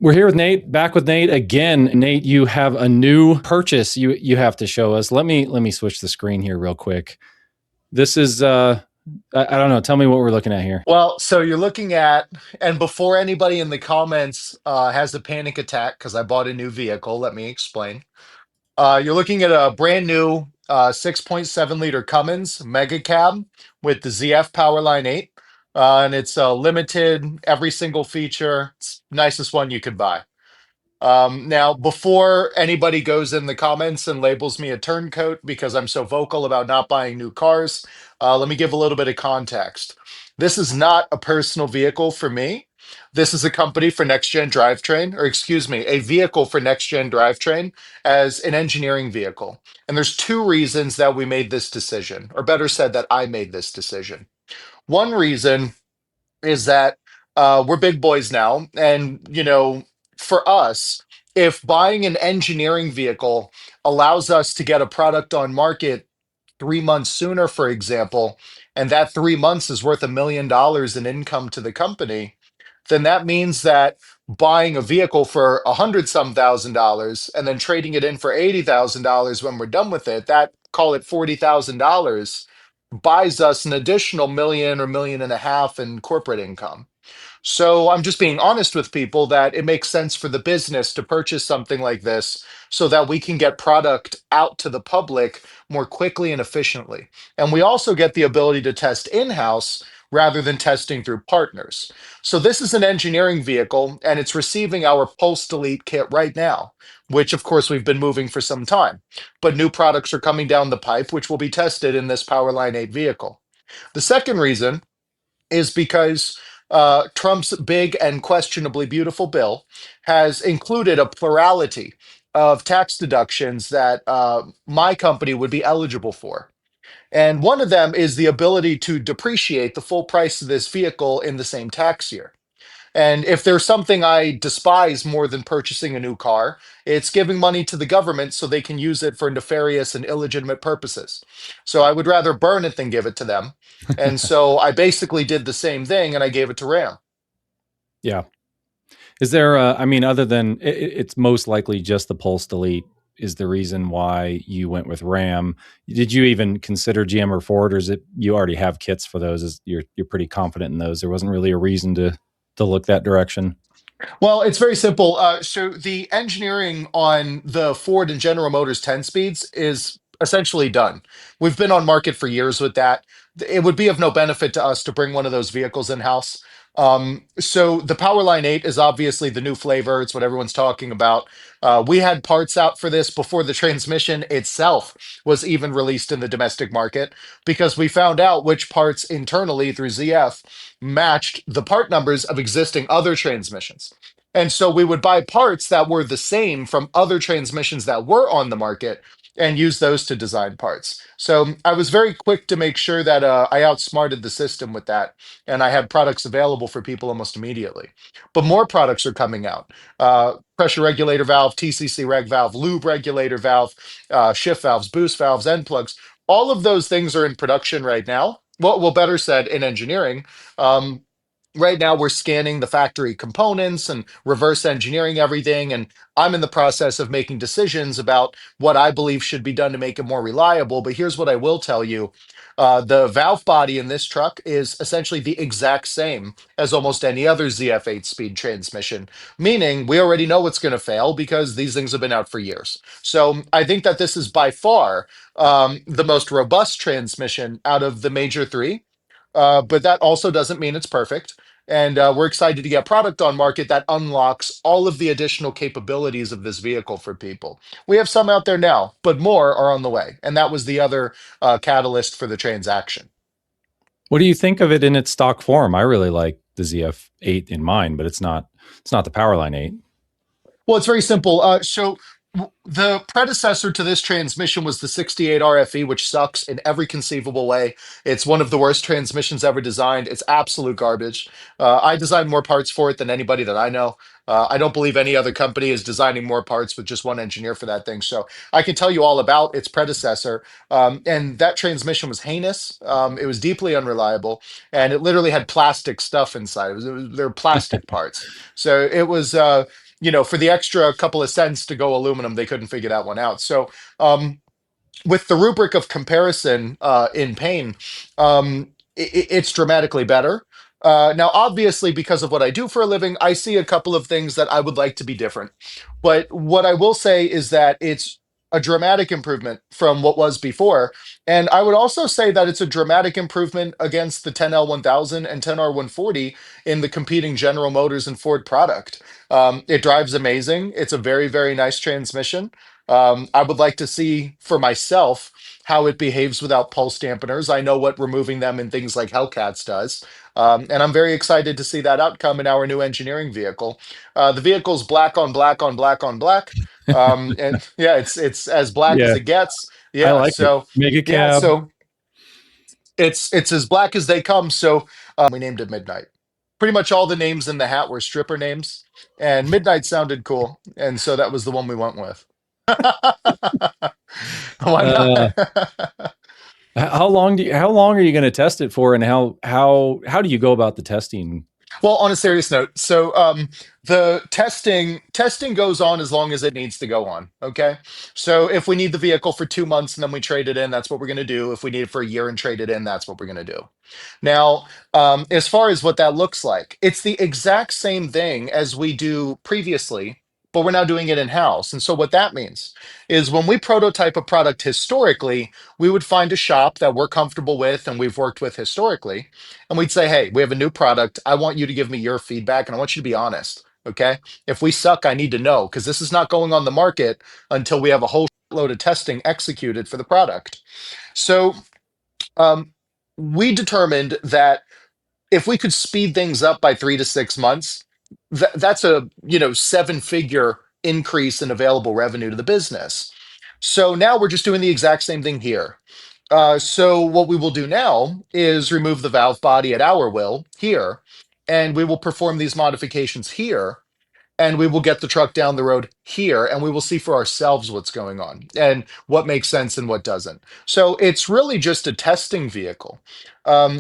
We're here with Nate, back with Nate again. Nate, you have a new purchase you have to show us. Let me switch the screen here real quick. This is I don't know. Tell me what we're looking at here. Well, so you're looking at, and before anybody in the comments has a panic attack because I bought a new vehicle, let me explain. You're looking at a brand new 6.7 liter Cummins MegaCab with the ZF Powerline 8. And it's limited, every single feature. It's the nicest one you could buy. Now, before anybody goes in the comments and labels me a turncoat because I'm so vocal about not buying new cars, let me give a little bit of context. This is not a personal vehicle for me. This is a company for NextGen Drivetrain, or excuse me, a vehicle for NextGen Drivetrain as an engineering vehicle. And there's two reasons that we made this decision, or better said, that I made this decision. One reason is that we're big boys now. And, for us, if buying an engineering vehicle allows us to get a product on market 3 months sooner, for example, and that 3 months is worth $1 million in income to the company, then that means that buying a vehicle for 100 some thousand dollars and then trading it in for $80,000 when we're done with it, that call it $40,000 buys us an additional million or million and a half in corporate income. So I'm just being honest with people that it makes sense for the business to purchase something like this so that we can get product out to the public more quickly and efficiently. And we also get the ability to test in-house rather than testing through partners. So this is an engineering vehicle and it's receiving our Pulse Delete kit right now, which of course we've been moving for some time. But new products are coming down the pipe, which will be tested in this Powerline 8 vehicle. The second reason is because Trump's big and questionably beautiful bill has included a plurality of tax deductions that my company would be eligible for. And one of them is the ability to depreciate the full price of this vehicle in the same tax year. And if there's something I despise more than purchasing a new car, it's giving money to the government so they can use it for nefarious and illegitimate purposes. So I would rather burn it than give it to them. And so I basically did the same thing and I gave it to Ram. Yeah. Is there I mean, other than it's most likely just the pulse delete is the reason why you went with Ram. Did you even consider GM or Ford, or is it you already have kits for those? You're pretty confident in those? There wasn't really a reason to look that direction. Well, it's very simple. So the engineering on the Ford and General Motors 10 speeds is essentially done. We've been on market for years with that. It would be of no benefit to us to bring one of those vehicles in-house. So the Powerline 8 is obviously the new flavor. It's what everyone's talking about. We had parts out for this before the transmission itself was even released in the domestic market because we found out which parts internally through ZF matched the part numbers of existing other transmissions. And so we would buy parts that were the same from other transmissions that were on the market and use those to design parts. So I was very quick to make sure that I outsmarted the system with that, and I had products available for people almost immediately. But more products are coming out. Pressure regulator valve, TCC reg valve, lube regulator valve, shift valves, boost valves, end plugs. All of those things are in production right now. Well, better said, in engineering. Um, right now, we're scanning the factory components and reverse engineering everything. And I'm in the process of making decisions about what I believe should be done to make it more reliable. But here's what I will tell you. The valve body in this truck is essentially the exact same as almost any other ZF8 speed transmission, meaning we already know what's going to fail because these things have been out for years. So I think that this is by far the most robust transmission out of the major three. But that also doesn't mean it's perfect. And we're excited to get product on market that unlocks all of the additional capabilities of this vehicle for people. We have some out there now, but more are on the way. And that was the other catalyst for the transaction. What do you think of it in its stock form? I really like the ZF8 in mine, but it's not the Powerline 8. Well, it's very simple. The predecessor to this transmission was the 68 RFE, which sucks in every conceivable way. It's one of the worst transmissions ever designed. It's absolute garbage. I designed more parts for it than anybody that I know. I don't believe any other company is designing more parts with just one engineer for that thing. So I can tell you all about its predecessor. And that transmission was heinous. It was deeply unreliable, and it literally had plastic stuff inside. They were plastic parts. So it was. for the extra couple of cents to go aluminum, they couldn't figure that one out. So, um, with the rubric of comparison in pain, it's dramatically better. Now, obviously, because of what I do for a living, I see a couple of things that I would like to be different. But what I will say is that it's a dramatic improvement from what was before. And I would also say that it's a dramatic improvement against the 10L 1000 and 10R 140 in the competing General Motors and Ford product. It drives amazing. It's a very, very nice transmission. I would like to see for myself how it behaves without pulse dampeners. I know what removing them in things like Hellcats does. And I'm very excited to see that outcome in our new engineering vehicle. The vehicle's black on black on black on black. And yeah, it's as black as Yeah, it gets. I Yeah, like it. so yeah, MegaCab. so it's as black as they come. So we named it Midnight. Pretty much all the names in the hat were stripper names, and Midnight sounded cool, and so that was the one we went with. Why Uh, not? how long are you going to test it for, and how do you go about the testing? Well, on a serious note, so the testing goes on as long as it needs to go on. Okay, so if we need the vehicle for 2 months and then we trade it in, that's what we're going to do. If we need it for a year and trade it in, that's what we're going to do. Now, as far as what that looks like, it's the exact same thing as we do previously, but we're now doing it in house. And so what that means is when we prototype a product historically, we would find a shop that we're comfortable with and we've worked with historically, and we'd say, hey, we have a new product. I want you to give me your feedback and I want you to be honest. Okay. If we suck, I need to know because this is not going on the market until we have a whole load of testing executed for the product. So um, we determined that if we could speed things up by 3 to 6 months, that's a 7-figure increase in available revenue to the business. So now we're just doing the exact same thing here. So what we will do now is remove the valve body at our will here, and we will perform these modifications here, and we will get the truck down the road here, and we will see for ourselves what's going on and what makes sense and what doesn't. So it's really just a testing vehicle.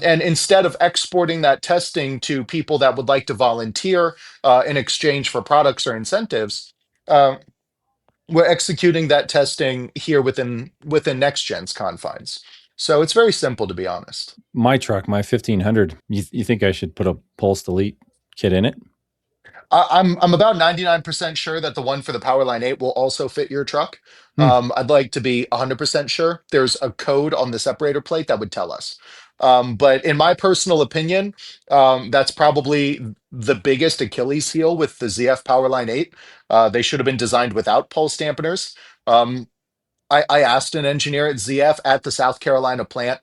And instead of exporting that testing to people that would like to volunteer in exchange for products or incentives, uh, we're executing that testing here within NextGen's confines. So it's very simple, to be honest. My truck, my 1500. You think I should put a pulse delete kit in it? I'm about 99% sure that the one for the Powerline 8 will also fit your truck. Hmm. I'd like to be 100% sure. There's a code on the separator plate that would tell us. But in my personal opinion, that's probably the biggest Achilles heel with the ZF Powerline 8. They should have been designed without pulse dampeners. Um, I asked an engineer at ZF at the South Carolina plant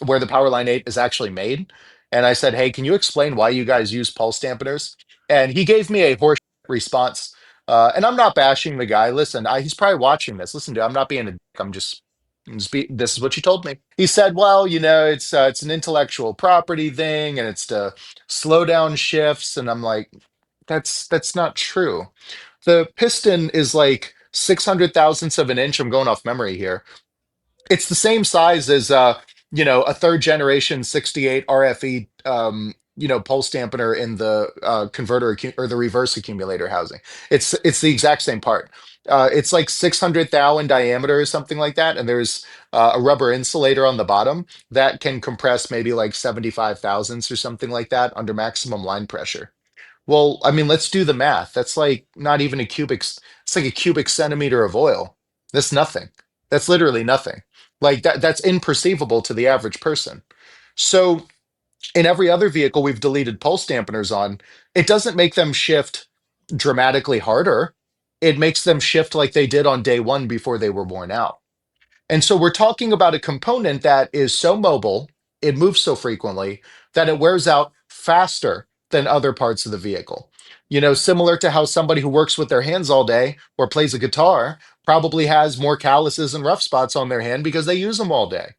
where the Powerline 8 is actually made. And I said, hey, can you explain why you guys use pulse dampeners? And he gave me a horse response. And I'm not bashing the guy. Listen, he's probably watching this. Listen, dude, I'm not being a dick. This is what you told me. He said, well, it's an intellectual property thing and it's to slow down shifts. And I'm like, that's not true. The piston is like 600 thousandths of an inch. I'm going off memory here. It's the same size as a third generation 68 RFE pulse dampener in the or the reverse accumulator housing. It's the exact same part. It's like 600 thou in diameter or something like that, and there's a rubber insulator on the bottom that can compress maybe like 75 thousandths or something like that under maximum line pressure. Well, I mean, let's do the math. That's like not even it's like a cubic centimeter of oil. That's nothing. That's literally nothing. Like that's imperceivable to the average person. So in every other vehicle we've deleted pulse dampeners on, it doesn't make them shift dramatically harder. It makes them shift like they did on day one before they were worn out. And so we're talking about a component that is so mobile, it moves so frequently that it wears out faster than other parts of the vehicle. Similar to how somebody who works with their hands all day or plays a guitar probably has more calluses and rough spots on their hand because they use them all day.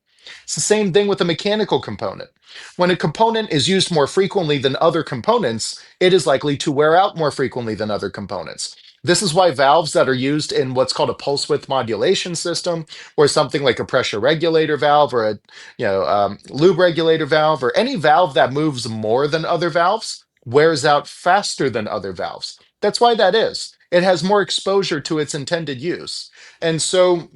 It's the same thing with a mechanical component. When a component is used more frequently than other components, it is likely to wear out more frequently than other components. This is why valves that are used in what's called a pulse width modulation system, or something like a pressure regulator valve, or a lube regulator valve, or any valve that moves more than other valves, wears out faster than other valves. That's why that is. It has more exposure to its intended use. And so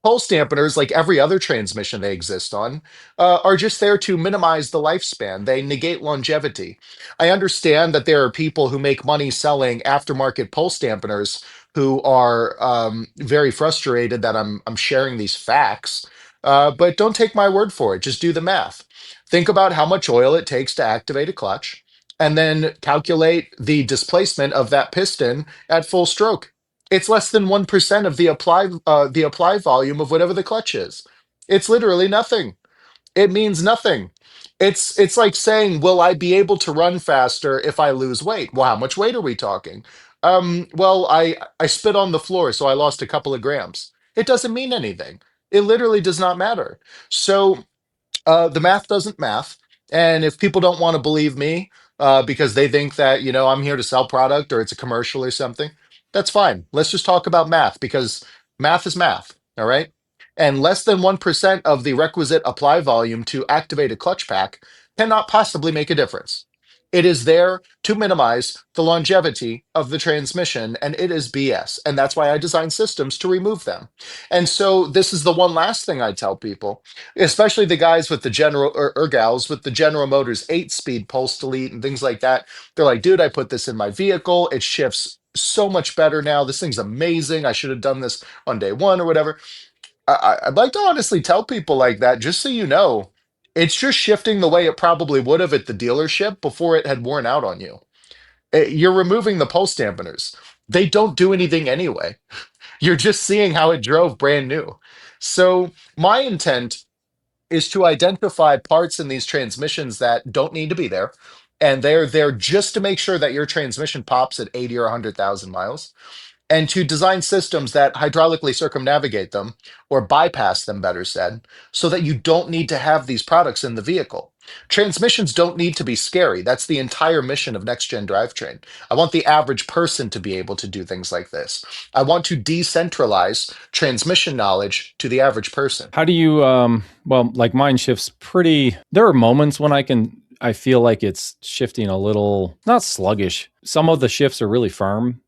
pulse dampeners, like every other transmission they exist on, are just there to minimize the lifespan. They negate longevity. I understand that there are people who make money selling aftermarket pulse dampeners who are very frustrated that I'm sharing these facts. But don't take my word for it. Just do the math. Think about how much oil it takes to activate a clutch, and then calculate the displacement of that piston at full stroke. It's less than 1% of the apply volume of whatever the clutch is. It's literally nothing. It means nothing. It's like saying, will I be able to run faster if I lose weight? Well, how much weight are we talking? Well, I spit on the floor, so I lost a couple of grams. It doesn't mean anything. It literally does not matter. So the math doesn't math. And if people don't want to believe me because they think that, I'm here to sell product or it's a commercial or something, that's fine. Let's just talk about math because math is math. All right. And less than 1% of the requisite apply volume to activate a clutch pack cannot possibly make a difference. It is there to minimize the longevity of the transmission, and it is BS. And that's why I design systems to remove them. And so, this is the one last thing I tell people, especially the guys with the General or gals with the General Motors 8-speed pulse delete and things like that. They're like, dude, I put this in my vehicle. It shifts so much better now. This thing's amazing. I should have done this on day one or whatever. I'd like to honestly tell people like that, just so you know, it's just shifting the way it probably would have at the dealership before it had worn out on you. You're removing the pulse dampeners. They don't do anything anyway. You're just seeing how it drove brand new. So my intent is to identify parts in these transmissions that don't need to be there. And they're there just to make sure that your transmission pops at 80 or 100,000 miles, and to design systems that hydraulically circumnavigate them or bypass them, better said, so that you don't need to have these products in the vehicle. Transmissions don't need to be scary. That's the entire mission of NextGen Drivetrain. I want the average person to be able to do things like this. I want to decentralize transmission knowledge to the average person. How do you well, like mine shifts pretty. There are moments when I feel like it's shifting a little, not sluggish. Some of the shifts are really firm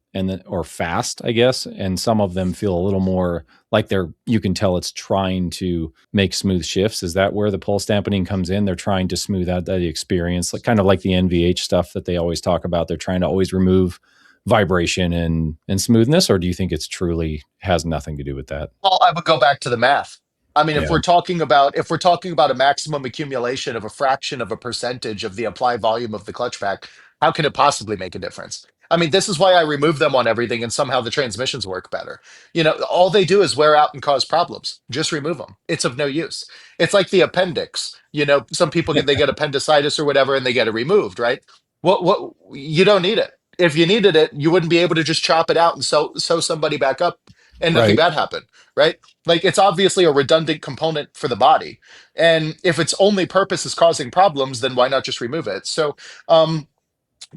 or fast, I guess, and some of them feel a little more like you can tell it's trying to make smooth shifts. Is that where the pulse dampening comes in? They're trying to smooth out the experience, like kind of like the NVH stuff that they always talk about. They're trying to always remove vibration and smoothness, or do you think it's truly has nothing to do with that? Well, I would go back to the math. I mean, Yeah. if we're talking about a maximum accumulation of a fraction of a percentage of the apply volume of the clutch pack, how can it possibly make a difference? I mean, this is why I remove them on everything and somehow the transmissions work better. All they do is wear out and cause problems. Just remove them. It's of no use. It's like the appendix. Some people get appendicitis or whatever and they get it removed, right? What you don't need it. If you needed it, you wouldn't be able to just chop it out and sew somebody back up and nothing Right. bad happened, right? Like it's obviously a redundant component for the body. And if its only purpose is causing problems, then why not just remove it? So, um,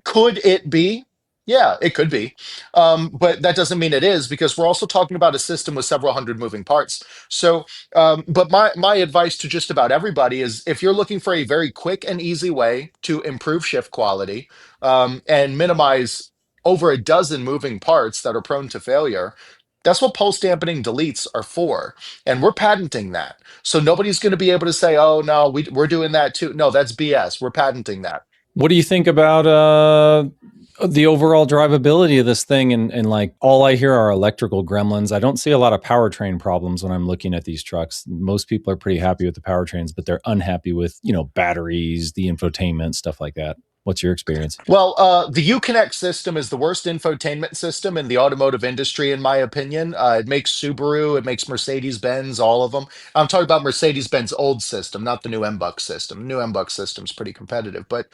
could it be? Yeah, it could be. But that doesn't mean it is because we're also talking about a system with several hundred moving parts. So, but my advice to just about everybody is if you're looking for a very quick and easy way to improve shift quality and minimize over a dozen moving parts that are prone to failure, that's what pulse dampening deletes are for. And we're patenting that. So nobody's going to be able to say, oh, no, we're doing that too. No, that's BS. We're patenting that. What do you think about the overall drivability of this thing? And like all I hear are electrical gremlins. I don't see a lot of powertrain problems when I'm looking at these trucks. Most people are pretty happy with the powertrains, but they're unhappy with, batteries, the infotainment, stuff like that. What's your experience? Well, the Uconnect system is the worst infotainment system in the automotive industry, in my opinion. It makes Subaru, it makes Mercedes-Benz, all of them. I'm talking about Mercedes-Benz old system, not the new MBUX system. New MBUX system's pretty competitive, but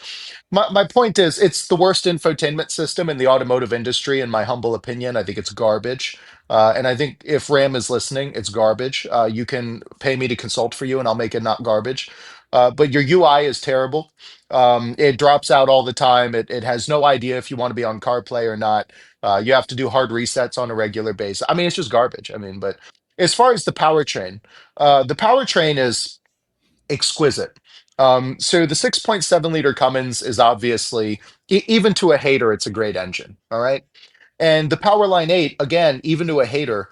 my point is, it's the worst infotainment system in the automotive industry, in my humble opinion. I think it's garbage. And I think if Ram is listening, it's garbage. You can pay me to consult for you, and I'll make it not garbage. But your UI is terrible. It drops out all the time. It has no idea if you want to be on CarPlay or not. You have to do hard resets on a regular basis. I mean, it's just garbage. I mean, but as far as the powertrain is exquisite. So the 6.7 liter Cummins is obviously, even to a hater, it's a great engine. All right. And the Powerline 8, again, even to a hater,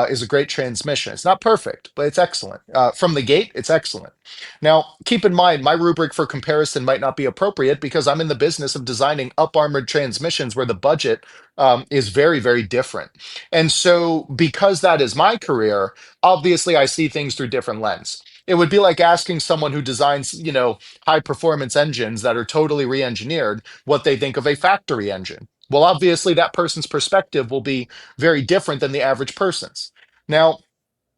is a great transmission. It's not perfect, but it's excellent. From the gate, it's excellent. Now, keep in mind, my rubric for comparison might not be appropriate because I'm in the business of designing up armored transmissions where the budget is very, very different. And so, because that is my career, obviously I see things through different lens. It would be like asking someone who designs, high performance engines that are totally re-engineered what they think of a factory engine. Well, obviously, that person's perspective will be very different than the average person's. Now,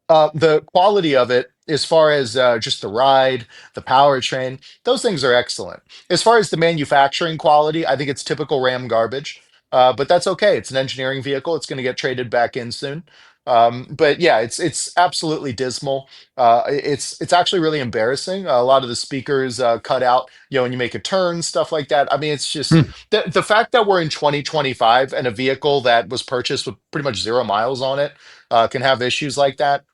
the quality of it, as far as just the ride, the powertrain, those things are excellent. As far as the manufacturing quality, I think it's typical Ram garbage, but that's okay. It's an engineering vehicle. It's going to get traded back in soon. But yeah, it's absolutely dismal. It's actually really embarrassing. A lot of the speakers cut out, when you make a turn, stuff like that. I mean, it's just Hmm. the fact that we're in 2025 and a vehicle that was purchased with pretty much 0 miles on it can have issues like that.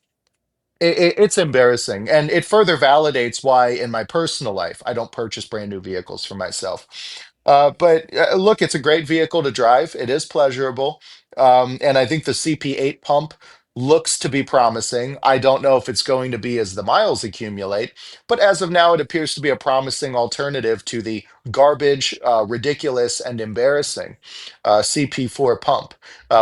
It's embarrassing, and it further validates why, in my personal life, I don't purchase brand new vehicles for myself. But look, it's a great vehicle to drive. It is pleasurable, and I think the CP8 pump looks to be promising. I don't know if it's going to be as the miles accumulate, but as of now, it appears to be a promising alternative to the garbage, ridiculous, and embarrassing CP4 pump,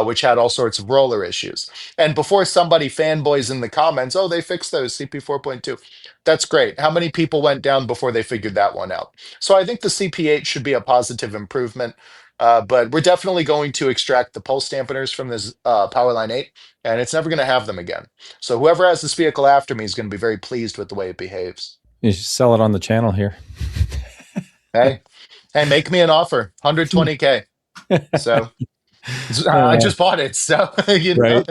which had all sorts of roller issues. And before somebody fanboys in the comments, oh, they fixed those CP 4.2. That's great. How many people went down before they figured that one out? So I think the CP8 should be a positive improvement. But we're definitely going to extract the pulse dampeners from this Powerline 8, and it's never going to have them again. So whoever has this vehicle after me is going to be very pleased with the way it behaves. You should sell it on the channel here. Hey, hey, make me an offer, 120K. So I Uh, just bought it. So, right.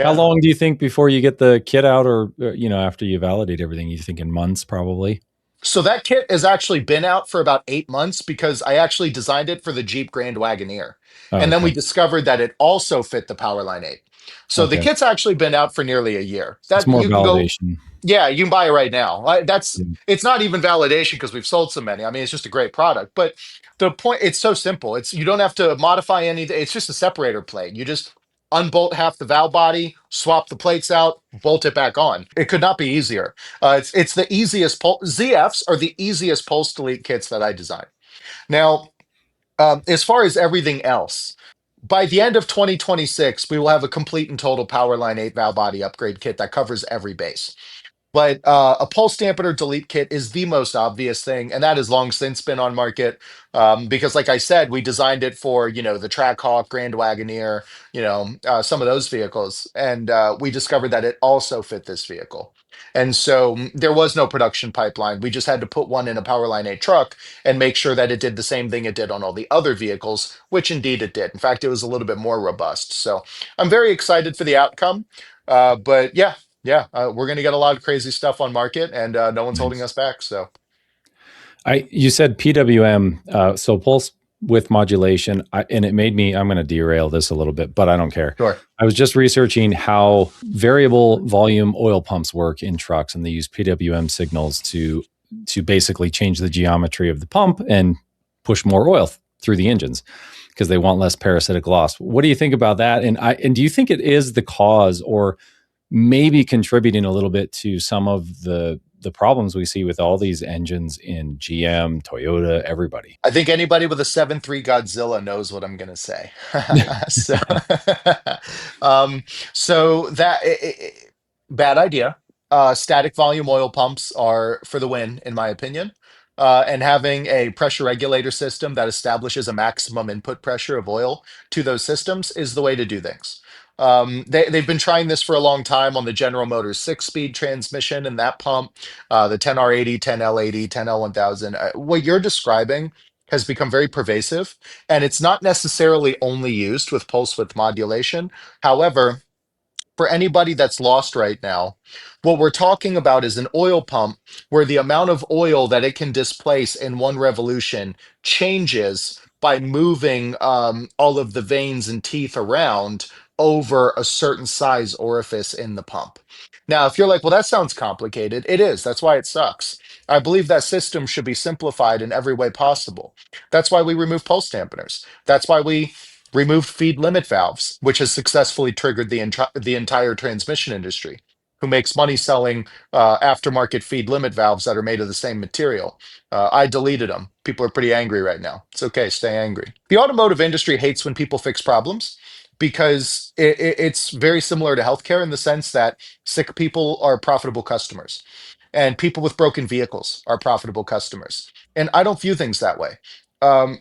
How yeah. long do you think before you get the kit out, or after you validate everything? You think in months, probably? So that kit has actually been out for about 8 months because I actually designed it for the Jeep Grand Wagoneer. Oh, And then we okay. discovered that it also fit the Powerline 8. So the Okay. kit's actually been out for nearly a year. It's That more you can go, validation. yeah, you can buy it right now. That's Yeah. it's not even validation because we've sold so many. I mean, it's just a great product. But the point, it's so simple. It's you don't have to modify anything. It's just a separator plate. You just unbolt half the valve body, swap the plates out, bolt it back on. It could not be easier. It's the easiest ZFs are the easiest pulse delete kits that I design. Now, as far as everything else, by the end of 2026, we will have a complete and total Powerline 8 valve body upgrade kit that covers every base. But a pulse dampener delete kit is the most obvious thing, and that has long since been on market. Because, like I said, we designed it for the Trackhawk, Grand Wagoneer, some of those vehicles, and we discovered that it also fit this vehicle. And so there was no production pipeline. We just had to put one in a Powerline 8 truck and make sure that it did the same thing it did on all the other vehicles, which indeed it did. In fact, it was a little bit more robust. So I'm very excited for the outcome. But yeah, we're going to get a lot of crazy stuff on market, and no one's holding Nice. us back. So You said PWM, so pulse with modulation, and it made me. I'm going to derail this a little bit, but I don't care. sure. I was just researching how variable volume oil pumps work in trucks, and they use PWM signals to basically change the geometry of the pump and push more oil through the engines because they want less parasitic loss. What do you think about that? And do you think it is the cause, or maybe contributing a little bit to some of the problems we see with all these engines in GM, Toyota, everybody? I think anybody with a 7.3 Godzilla knows what I'm going to say. so, um, so that bad idea. Static volume oil pumps are for the win, in my opinion. And having a pressure regulator system that establishes a maximum input pressure of oil to those systems is the way to do things. They've been trying this for a long time on the General Motors 6-speed transmission and that pump, the 10R80, 10L80, 10L1000. What you're describing has become very pervasive, and it's not necessarily only used with pulse width modulation. However, for anybody that's lost right now, what we're talking about is an oil pump where the amount of oil that it can displace in one revolution changes by moving all of the veins and teeth around over a certain size orifice in the pump. Now, if you're like, well, that sounds complicated, it is. That's why it sucks. I believe that system should be simplified in every way possible. That's why we remove pulse dampeners. That's why we removed feed limit valves, which has successfully triggered the entire transmission industry, who makes money selling aftermarket feed limit valves that are made of the same material. I deleted them. People are pretty angry right now. It's okay, stay angry. The automotive industry hates when people fix problems because it's very similar to healthcare in the sense that sick people are profitable customers and people with broken vehicles are profitable customers. And I don't view things that way. Um,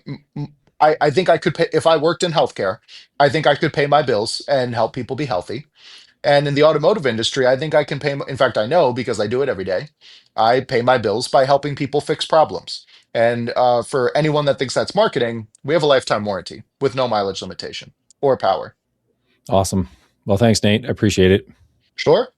I think I could pay, if I worked in healthcare, I think I could pay my bills and help people be healthy. And in the automotive industry, I think I can pay, in fact, I know because I do it every day. I pay my bills by helping people fix problems. And for anyone that thinks that's marketing, we have a lifetime warranty with no mileage limitation or power. Awesome. Well, thanks, Nate. I appreciate it. Sure.